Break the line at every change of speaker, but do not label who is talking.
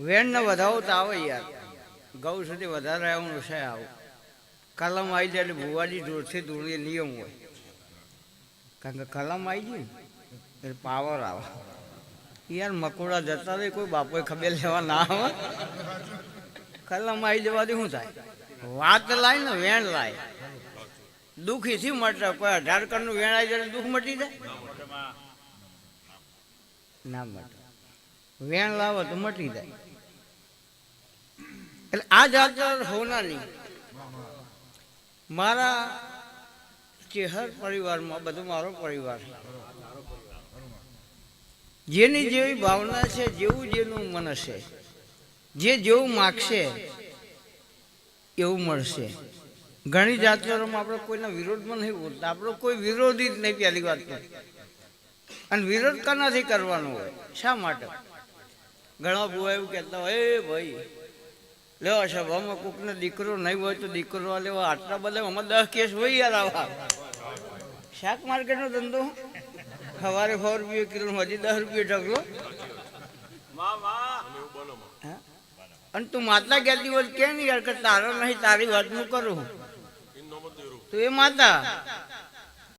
વેણ ને વધાવો તો આવે યાર, ગૌ સુધી વધારે આવવાનું છે. આવું કલમ આવી જાય એટલે ભુવાજી જોરથી દોડીએ નિયમ હોય, કારણ કે કલમ આવી જાય ને એટલે પાવર આવે. યાર મકોડા જતા રહે, કોઈ બાપોએ ખબર લેવા ના આવે. કલમ આવી જવાથી શું થાય? વાત લાય ને વેણ લાય, દુઃખ એથી મટે. કોઈ 18 કરોડનું વેણ આવી જાય દુઃખ મટી જાય? ના મટે. વેણ લાવો તો મટી જાય. એટલે આ જાત હોનાની મારા ચેહર પરિવારમાં બધું મારો પરિવાર, જેની જેવી ભાવના છે, જેવું જેનું મન છે, જે જેવું માગશે એવું મળશે. ઘણી જાતિઓમાં આપણે કોઈના વિરોધમાં નહીં બોલતા, આપણો કોઈ વિરોધી જ નહીં પહેલી વાત તો. અને વિરોધ કનાથી કરવાનો હોય? શા માટે? ઘણા બુઆ એવું કહેતા હોય, એ ભાઈ લેવા સભામાં કોકને દીકરો નહીં હોય તો દીકરો લેવા, આટલા બધા આમાં 10 કેસ હોય યાર. આવા શાક માર્કેટનો ધંધો, સવારે 100 રૂપિયા કિલો, હજી 10 રૂપિયા ઢગલો. અને તું માતા કહેતી હોય કેમ યાર કે તારો નહીં, તારી વાત હું કરું તો એ માતા